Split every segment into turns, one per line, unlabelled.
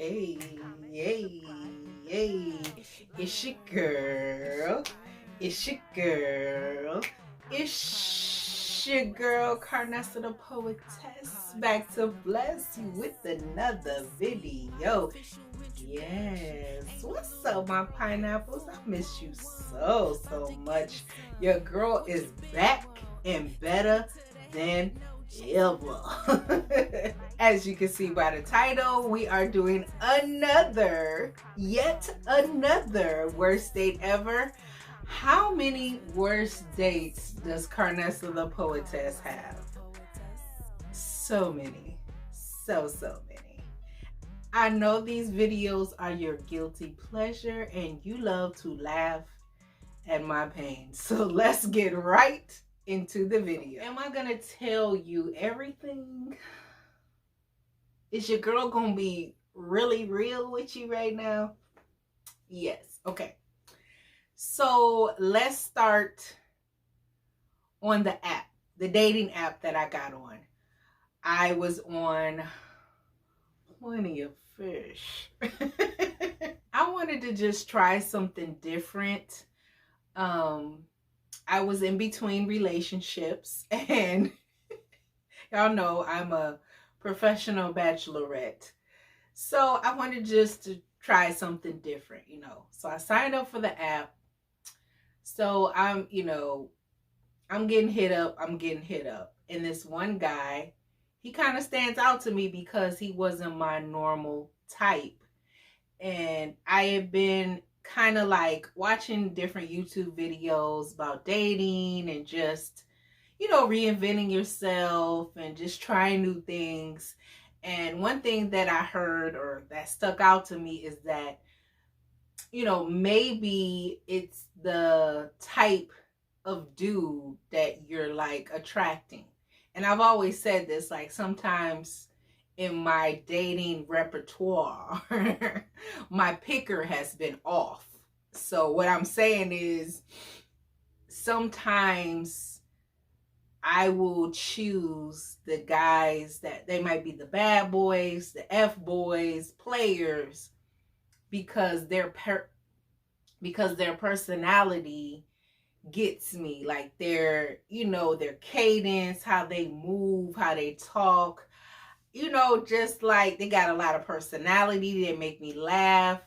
Hey, hey, hey, it's your girl. It's your girl. It's your girl, Carnessa the Poetess, back to bless you with another video. Yes, what's up, my pineapples? I miss you so much. Your girl is back and better than ever. As you can see by the title, we are doing yet another worst date ever. How many worst dates does Carnessa the Poetess have? So many. So many. I know these videos are your guilty pleasure and you love to laugh at my pain. So let's get right into the video. Am I gonna tell you everything? Is your girl gonna be really real with you right now? Yes. Okay. So let's start on the app, the dating app that I got on. I was on Plenty of Fish. I wanted to just try something different. I was in between relationships, and y'all know I'm a professional bachelorette. So I wanted just to try something different, So I signed up for the app. So I'm getting hit up. And this one guy, he kind of stands out to me because he wasn't my normal type. And I have been kind of like watching different YouTube videos about dating and just, reinventing yourself and just trying new things. And one thing that I heard or that stuck out to me is that, maybe it's the type of dude that you're like attracting. And I've always said this, like sometimes in my dating repertoire, my picker has been off. So what I'm saying is sometimes I will choose the guys that they might be the bad boys, the F boys, players, because their personality gets me, like their cadence, how they move, how they talk, just like they got a lot of personality. They make me laugh.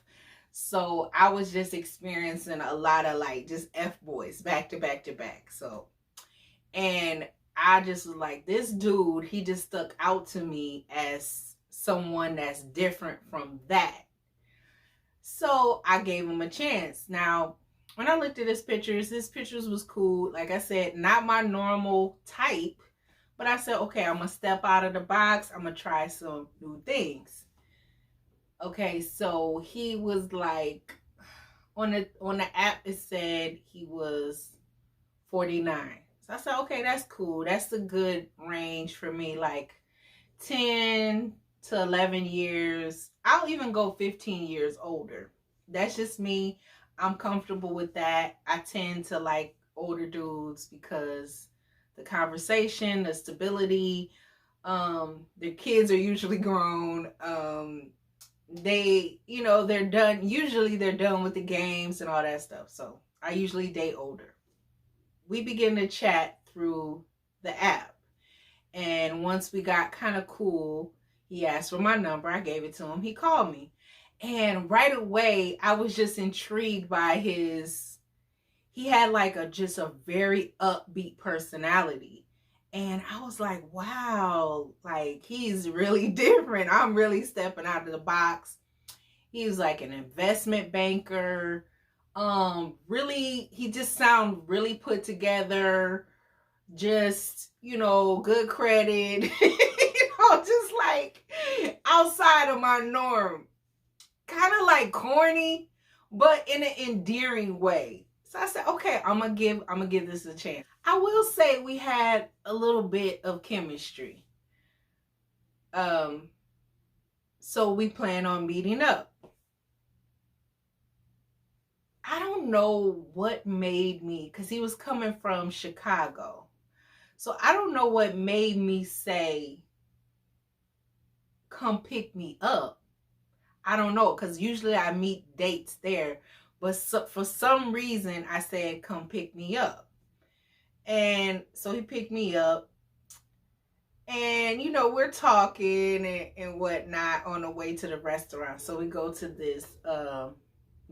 So I was just experiencing a lot of like just F boys back to back to back. So, and I just was like, this dude, he just stuck out to me as someone that's different from that. So I gave him a chance. Now, when I looked at his pictures was cool. Like I said, not my normal type, but I said, okay, I'm gonna step out of the box. I'm gonna try some new things. Okay, so he was like, on the app it said he was 49. So I said, okay, that's cool. That's a good range for me, like 10 to 11 years. I'll even go 15 years older. That's just me. I'm comfortable with that. I tend to like older dudes because the conversation, the stability, their kids are usually grown. They're done. Usually they're done with the games and all that stuff. So I usually date older. We begin to chat through the app. And once we got kind of cool, he asked for my number. I gave it to him. He called me. And right away, I was just intrigued by he had like just a very upbeat personality. And I was like, wow, like he's really different. I'm really stepping out of the box. He was like an investment banker. Really, he just sounded really put together. Just, good credit, just like outside of my norm. Kind of like corny, but in an endearing way. So I said, okay, I'm gonna give this a chance. I will say we had a little bit of chemistry. So we plan on meeting up. I don't know what made me, because he was coming from Chicago. So I don't know what made me say, come pick me up. I don't know, because usually I meet dates there. But for some reason, I said, come pick me up. And so he picked me up. And, we're talking and whatnot on the way to the restaurant. So we go to this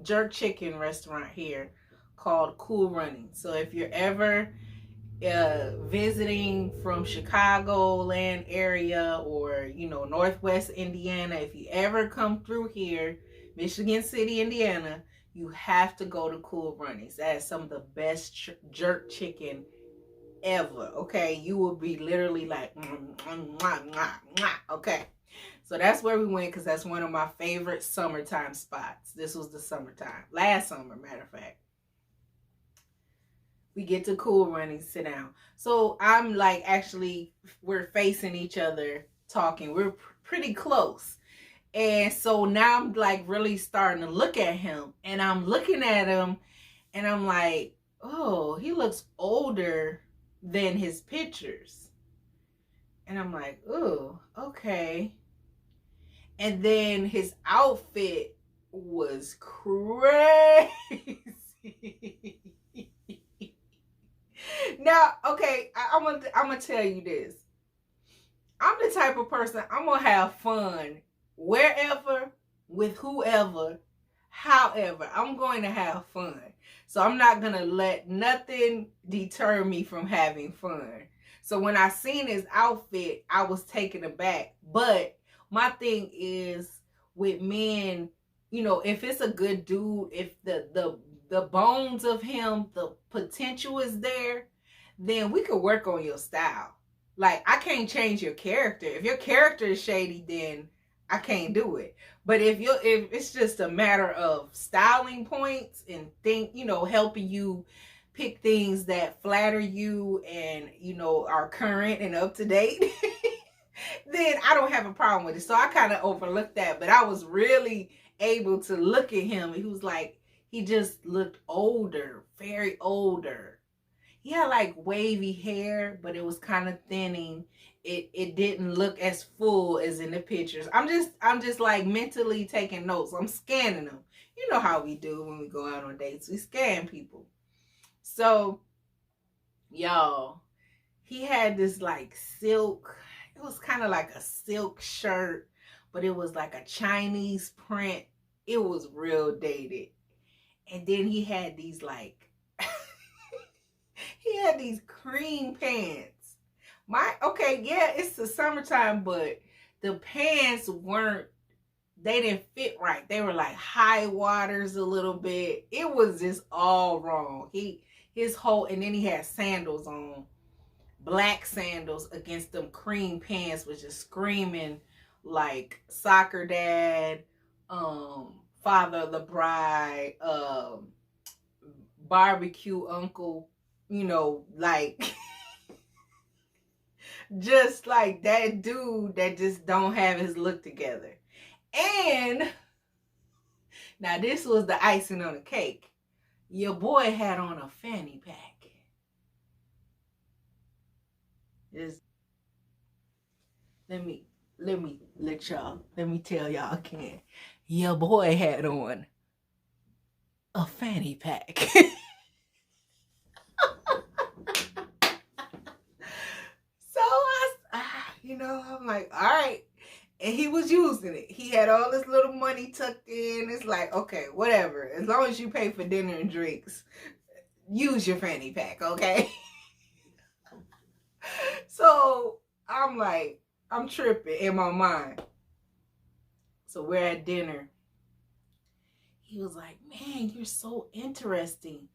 jerk chicken restaurant here called Cool Running. So if you're ever visiting from Chicagoland area or Northwest Indiana, if you ever come through here, Michigan City, Indiana, you have to go to Cool Runnings. That is some of the best jerk chicken ever. Okay, you will be literally like okay. So that's where we went, because that's one of my favorite summertime spots. This was the summertime, last summer, matter of fact. We get to Cool Running, sit down. So I'm like, actually, we're facing each other talking. We're pretty close. And so now I'm like really starting to look at him. And I'm looking at him and I'm like, oh, he looks older than his pictures. And I'm like, oh, okay. And then his outfit was crazy. Now, okay, I'm gonna tell you this. I'm the type of person, I'm gonna have fun wherever, with whoever, however. I'm going to have fun. So I'm not gonna let nothing deter me from having fun. So when I seen his outfit, I was taken aback. But my thing is with men, if it's a good dude, if the bones of him, the potential is there, then we could work on your style. Like, I can't change your character. If your character is shady, then I can't do it. But if it's just a matter of styling points and helping you pick things that flatter you and, are current and up to date, then I don't have a problem with it. So I kind of overlooked that, but I was really able to look at him. He was like, he just looked older, very older. He had like wavy hair, but it was kind of thinning. It didn't look as full as in the pictures. I'm just like mentally taking notes. I'm scanning them. You know how we do when we go out on dates. We scan people. So, y'all, he had this like silk, it was kind of like a silk shirt, but it was like a Chinese print. It was real dated. And then he had these like, he had these cream pants. It's the summertime, but the pants they didn't fit right. They were like high waters a little bit. It was just all wrong. And then he had sandals on, black sandals against them cream pants, which is screaming like soccer dad, father of the bride, barbecue uncle, like just like that dude that just don't have his look together. And now this was the icing on the cake. Your boy had on a fanny pack. Let me tell y'all again. Your boy had on a fanny pack. So I'm like, all right. And he was using it. He had all this little money tucked in. It's like, okay, whatever. As long as you pay for dinner and drinks, use your fanny pack, okay? So I'm like, I'm tripping in my mind. So we're at dinner. He was like, man, you're so interesting.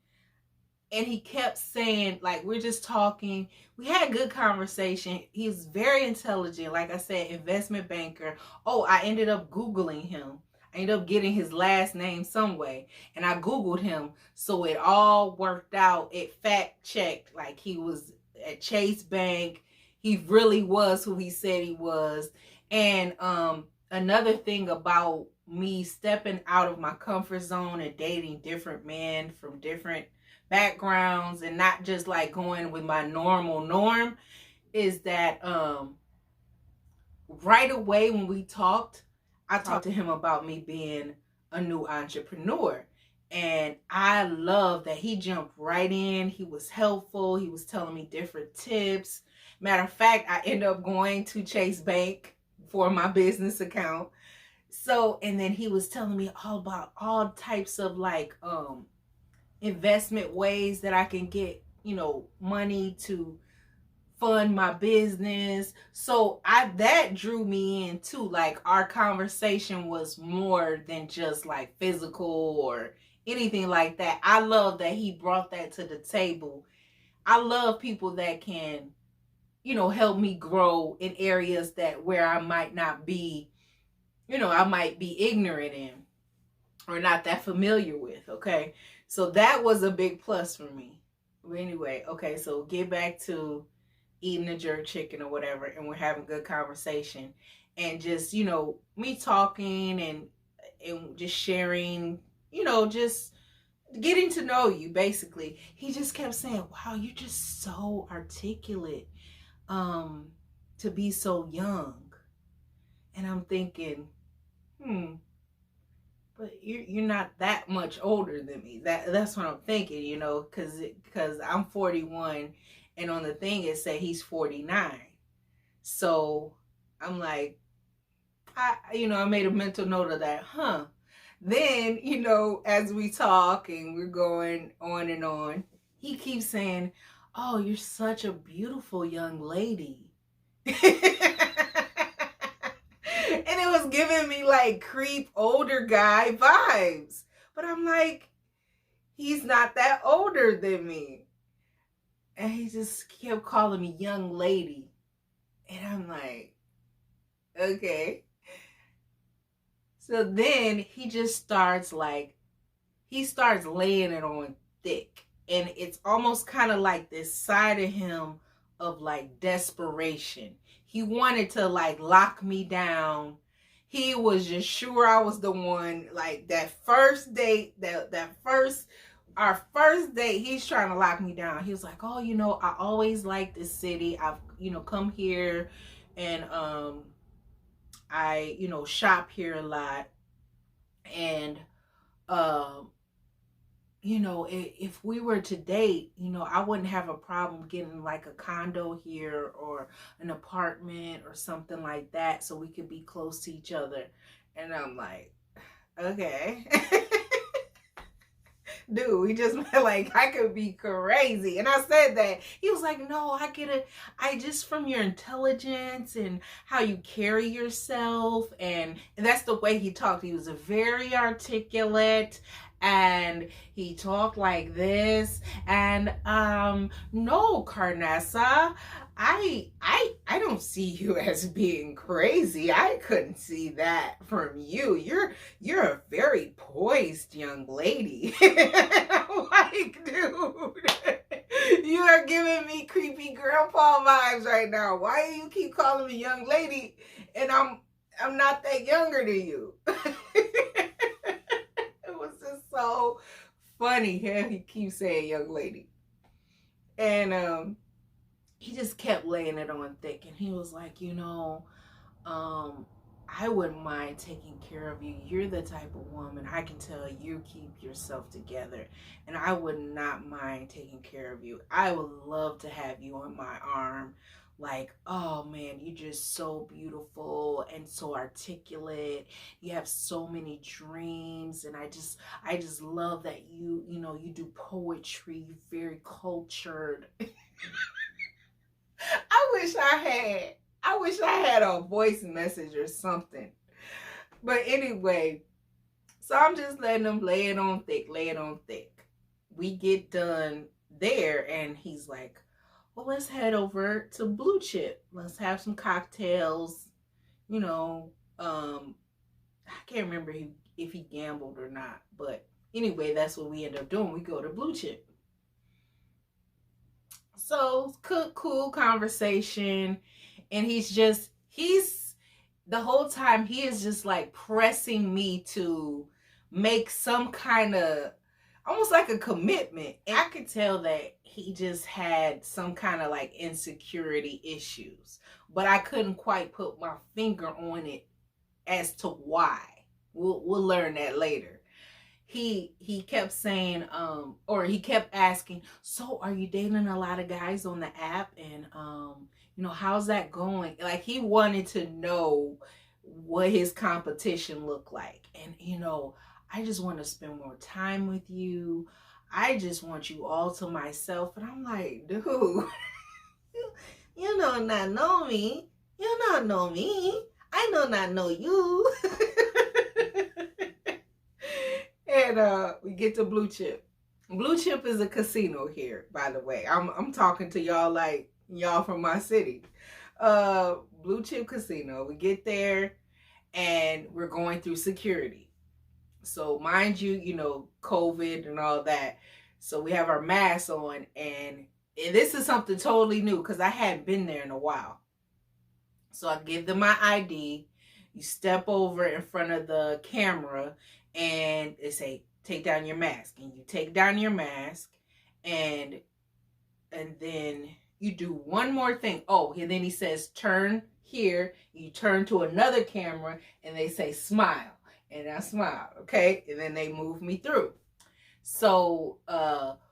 And he kept saying, like, we're just talking. We had a good conversation. He's very intelligent. Like I said, investment banker. Oh, I ended up Googling him. I ended up getting his last name some way. And I Googled him. So it all worked out. It fact checked. Like, he was at Chase Bank. He really was who he said he was. And another thing about me stepping out of my comfort zone and dating different men from different backgrounds and not just like going with my normal norm is that right away when we talked, I talked to him about me being a new entrepreneur. And I love that he jumped right in. He was helpful. He was telling me different tips. Matter of fact, I ended up going to Chase Bank for my business account. So, and then he was telling me all about all types of like investment ways that I can get, money to fund my business. So that drew me in too. Like our conversation was more than just like physical or anything like that. I love that he brought that to the table. I love people that can, help me grow in areas that where I might not be, I might be ignorant in or not that familiar with. Okay. So that was a big plus for me. But anyway, okay, so get back to eating a jerk chicken or whatever, and we're having good conversation, and just me talking and just sharing, just getting to know you. Basically, he just kept saying, wow, you're just so articulate to be so young. And I'm thinking, but you're not that much older than me. That's what I'm thinking, because I'm 41, and on the thing it said he's 49. So I'm like, I made a mental note of that, Then, as we talk and we're going on and on, he keeps saying, oh, you're such a beautiful young lady. And it was giving me like creep older guy vibes. But I'm like, he's not that older than me. And he just kept calling me young lady. And I'm like, okay. So then he just starts laying it on thick. And it's almost kind of like this side of him of like desperation. He wanted to like lock me down. He was just sure I was the one. Like that first date, our first date, he's trying to lock me down. He was like, oh, I always like this city. I've, come here and I, shop here a lot. And if we were to date, I wouldn't have a problem getting like a condo here or an apartment or something like that so we could be close to each other. And I'm like, okay. Dude, we just like, I could be crazy. And I said that. He was like, no, I get it. I just, from your intelligence and how you carry yourself. And that's the way he talked. He was a very articulate, and he talked like this. And no, Carnessa, I don't see you as being crazy. I couldn't see that from you. You're a very poised young lady. I'm like, dude, you are giving me creepy grandpa vibes right now. Why do you keep calling me young lady? And I'm not that younger than you. It was just so funny how he keeps saying young lady. And he just kept laying it on thick, and he was like, I wouldn't mind taking care of you. You're the type of woman, I can tell you keep yourself together, and I would not mind taking care of you. I would love to have you on my arm. Like, oh man, you're just so beautiful and so articulate. You have so many dreams, and I just love that you do poetry. You're very cultured. I wish I had a voice message or something. But anyway, so I'm just letting him lay it on thick. We get done there, and he's like, well, let's head over to Blue Chip. Let's have some cocktails. I can't remember if he gambled or not. But anyway, that's what we end up doing. We go to Blue Chip. So cool conversation, and he's the whole time he is just like pressing me to make some kind of almost like a commitment. And I could tell that he just had some kind of like insecurity issues, but I couldn't quite put my finger on it as to why. We'll learn that later. He kept saying, or he kept asking, so are you dating a lot of guys on the app? And how's that going? Like, he wanted to know what his competition looked like. And I just want to spend more time with you. I just want you all to myself. And I'm like, dude, you know not know me. You not know me. I know not know you. And we get to Blue Chip. Blue Chip is a casino here, by the way. I'm talking to y'all like y'all from my city. Blue Chip Casino. We get there and we're going through security. So mind you, COVID and all that. So we have our masks on, and this is something totally new because I hadn't been there in a while. So I give them my ID. You step over in front of the camera and they say, take down your mask. And you take down your mask, and then you do one more thing. Oh, and then he says, turn here. You turn to another camera and they say, smile. And I smile, okay? And then they move me through. So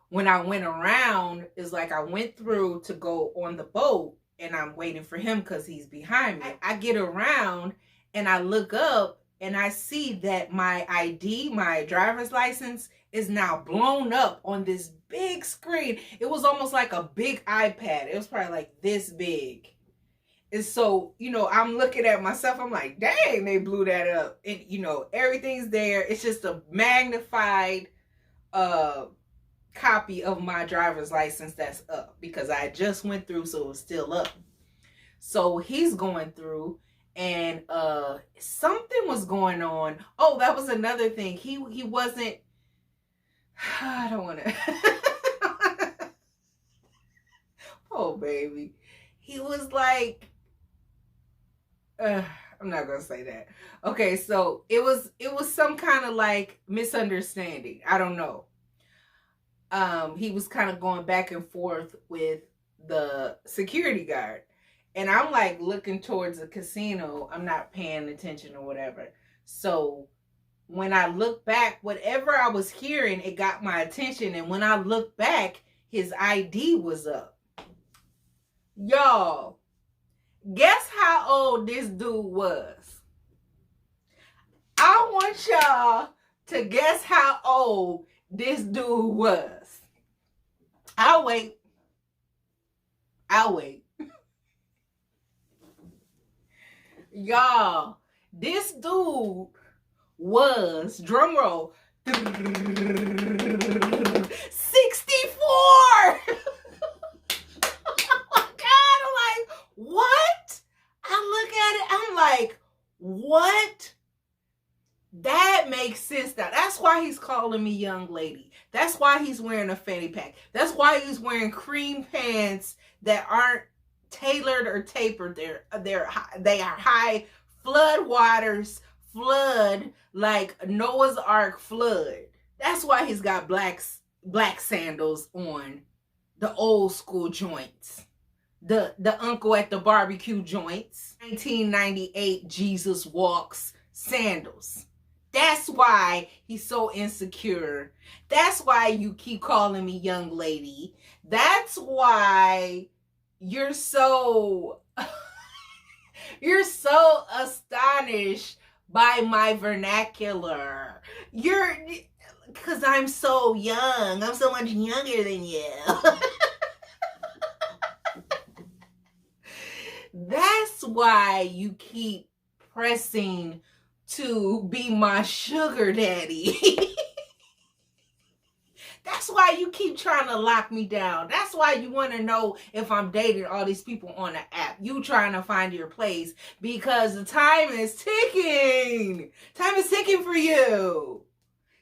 when I went around, it's like I went through to go on the boat, and I'm waiting for him because he's behind me. I get around and I look up and I see that my ID, my driver's license, is now blown up on this big screen. It was almost like a big iPad. It was probably like this big. And so, I'm looking at myself. I'm like, dang, they blew that up. And, everything's there. It's just a magnified copy of my driver's license that's up because I just went through, so it was still up. So he's going through, and something was going on. Oh, that was another thing. He wasn't, I don't want to. Oh, baby. He was like, I'm not gonna say that. Okay, so it was some kind of like misunderstanding. I don't know. He was kind of going back and forth with the security guard, and I'm like looking towards the casino. I'm not paying attention or whatever. So when I look back, whatever I was hearing, it got my attention. And when I looked back, his ID was up. Y'all, guess how old this dude was? I want y'all to guess how old this dude was. I'll wait. Y'all, this dude was, drum roll, 64! What? I look at it, I'm like, what? That makes sense now. That's why he's calling me young lady. That's why he's wearing a fanny pack. That's why he's wearing cream pants that aren't tailored or tapered. They are high flood waters, flood like Noah's Ark flood. That's why he's got black sandals on, the old school joints. The uncle at the barbecue joints. 1998 Jesus Walks sandals. That's why he's so insecure. That's why you keep calling me young lady. That's why you're so astonished by my vernacular. Because I'm so young. I'm so much younger than you. That's why you keep pressing to be my sugar daddy. That's why you keep trying to lock me down. That's why you want to know if I'm dating all these people on the app. You trying to find your place because the time is ticking. Time is ticking for you.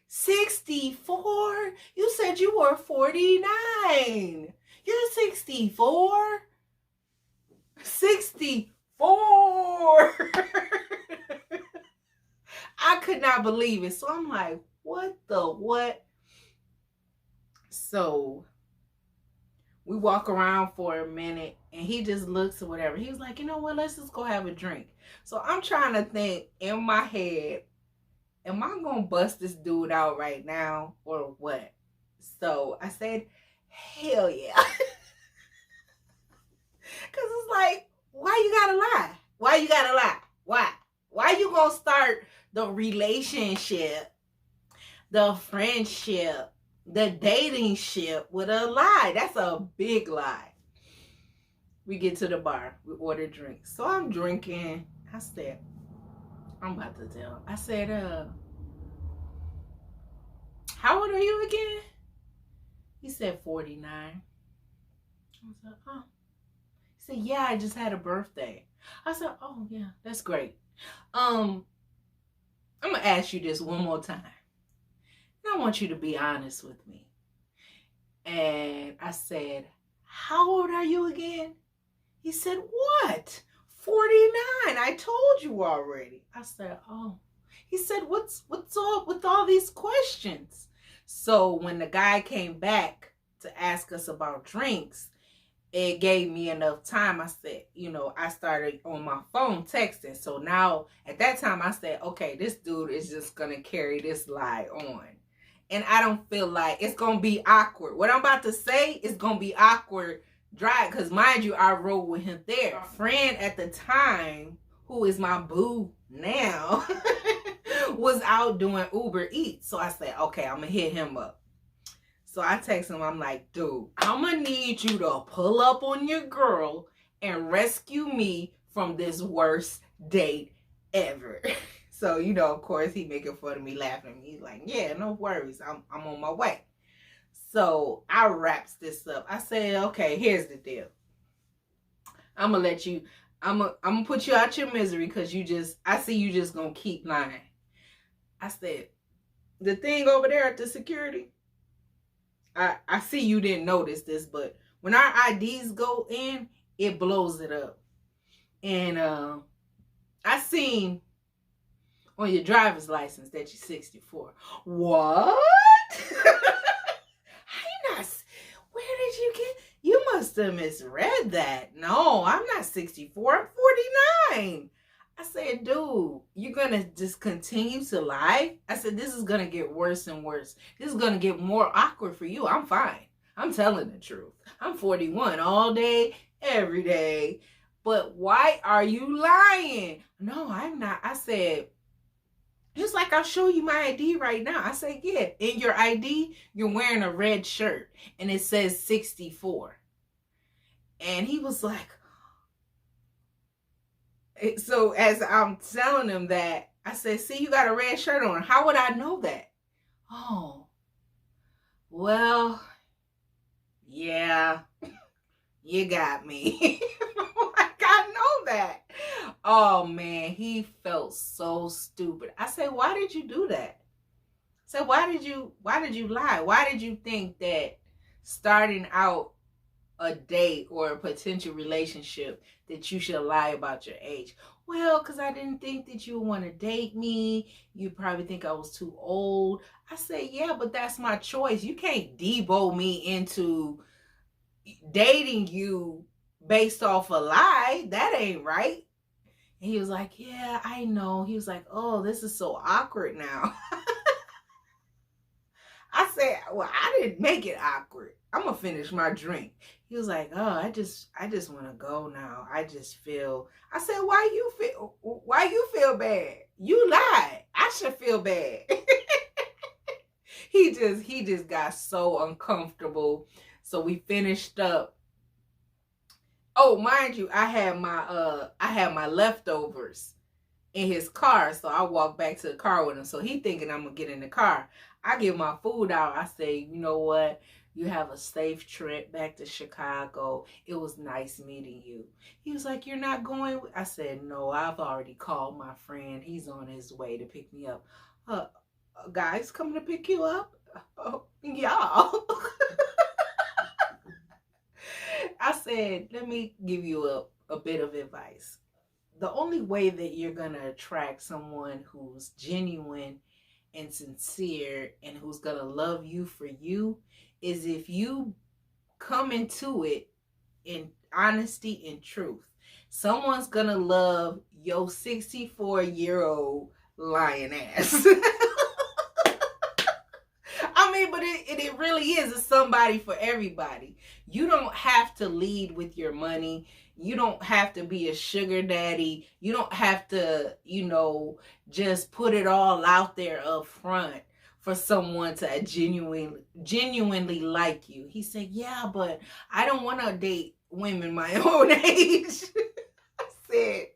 64? You said you were 49. You're 64? 64! I could not believe it. So I'm like, what? So We walk around for a minute and he just looks or whatever. He was like, you know what, let's just go have a drink. So I'm trying to think in my head, am I gonna bust this dude out right now or what? So I said, hell yeah. Cause it's like, why you gotta lie? Why you gotta lie? Why? Why you gonna start the relationship, the friendship, the dating ship with a lie? That's a big lie. We get to the bar, we order drinks. So I'm drinking. I said, I'm about to tell. I said, how old are you again? He said 49. I was like, oh. He said, yeah, I just had a birthday. I said, oh yeah, that's great. I'm gonna ask you this one more time. And I want you to be honest with me. And I said, how old are you again? He said, what? 49. I told you already. I said, oh. He said, what's up with all these questions? So when the guy came back to ask us about drinks, it gave me enough time. I said, I started on my phone texting. So now at that time I said, okay, this dude is just going to carry this lie on. And I don't feel like it's going to be awkward. What I'm about to say is going to be awkward dry. Because mind you, I rode with him there. My friend at the time, who is my boo now, was out doing Uber Eats. So I said, okay, I'm going to hit him up. So I text him, I'm like, dude, I'm going to need you to pull up on your girl and rescue me from this worst date ever. So, of course, he making fun of me, laughing. He's like, yeah, no worries. I'm on my way. So I wraps this up. I said, okay, here's the deal. I'm going to let you, I'm going to put you out your misery because I see you just going to keep lying. I said, the thing over there at the security, I see you didn't notice this, but when our IDs go in, it blows it up. And I seen on your driver's license that you're 64. What? Where did you get? You must have misread that. No, I'm not 64. I'm 49. I said, dude, you're going to just continue to lie? I said, this is going to get worse and worse. This is going to get more awkward for you. I'm fine. I'm telling the truth. I'm 41 all day, every day. But why are you lying? No, I'm not. I said, it's like I'll show you my ID right now. I said, yeah, in your ID, you're wearing a red shirt and it says 64. And he was like, so as I'm telling him that, I said, see, you got a red shirt on. How would I know that? Oh, well, yeah, you got me. Like, I know that. Oh, man, he felt so stupid. I said, why did you do that? I said, why did you lie? Why did you think that starting out a date or a potential relationship that you should lie about your age? Well, because I didn't think that you would want to date me. You probably think I was too old. I said, yeah, but that's my choice. You can't debo me into dating you based off a lie. That ain't right. And he was like, yeah, I know. He was like, oh, this is so awkward now. I said, well, I didn't make it awkward. I'm going to finish my drink. He was like, oh, I just want to go now. I just feel. I said, why you feel bad? You lied. I should feel bad. He just got so uncomfortable. So we finished up. Oh, mind you, I had my leftovers in his car. So I walked back to the car with him. So he thinking I'm going to get in the car. I give my food out. I say, you know what? You have a safe trip back to Chicago. It was nice meeting you. He was like, you're not going? I said, no, I've already called my friend. He's on his way to pick me up. Guys coming to pick you up? Y'all. I said, let me give you a bit of advice. The only way that you're going to attract someone who's genuine and sincere and who's going to love you for you is if you come into it in honesty and truth. Someone's gonna love your 64-year-old lying ass. I mean, but it really is. It's somebody for everybody. You don't have to lead with your money. You don't have to be a sugar daddy. You don't have to, just put it all out there up front for someone to genuinely like you. He said, yeah, but I don't want to date women my own age. I said,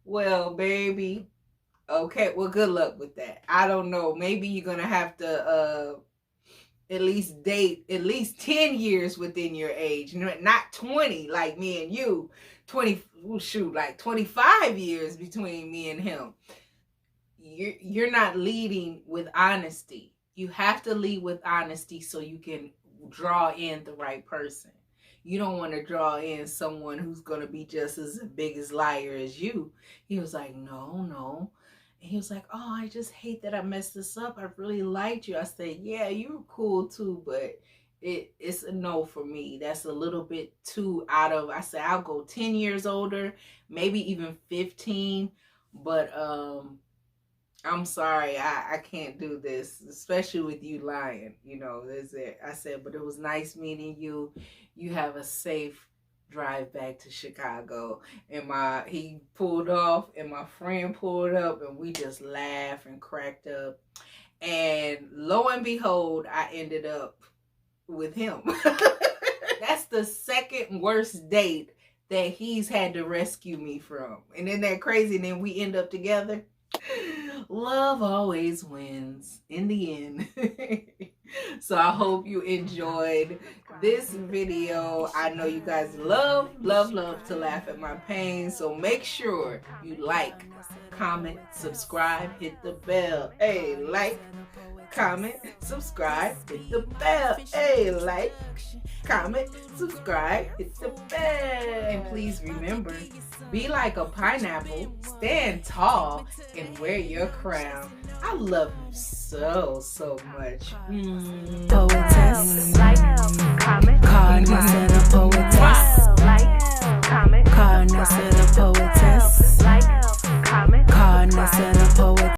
well, baby, okay, well, good luck with that. I don't know. Maybe you're going to have to at least date at least 10 years within your age. Not 20 like me and you. 25 years between me and him. You're not leading with honesty. You have to lead with honesty so you can draw in the right person. You don't want to draw in someone who's going to be just as big as liar as you. He was like, no. And he was like, oh, I just hate that I messed this up. I really liked you. I said, yeah, you were cool too, but it's a no for me. That's a little bit too out of, I said, I'll go 10 years older, maybe even 15, but I'm sorry, I can't do this, especially with you lying. That's it. I said, but it was nice meeting you. You have a safe drive back to Chicago. And he pulled off, and my friend pulled up, and we just laughed and cracked up. And lo and behold, I ended up with him. That's the second worst date that he's had to rescue me from. And isn't that crazy? And then we end up together. Love always wins in the end. So I hope you enjoyed this video. I know you guys love to laugh at my pain. So make sure you like, comment, subscribe, hit the bell. Hey, like, comment, subscribe, hit the bell. Hey, like, comment, subscribe, hit the bell. And please remember, be like a pineapple, stand tall, and wear your crown. I love you so much.
Poetess, like, comment,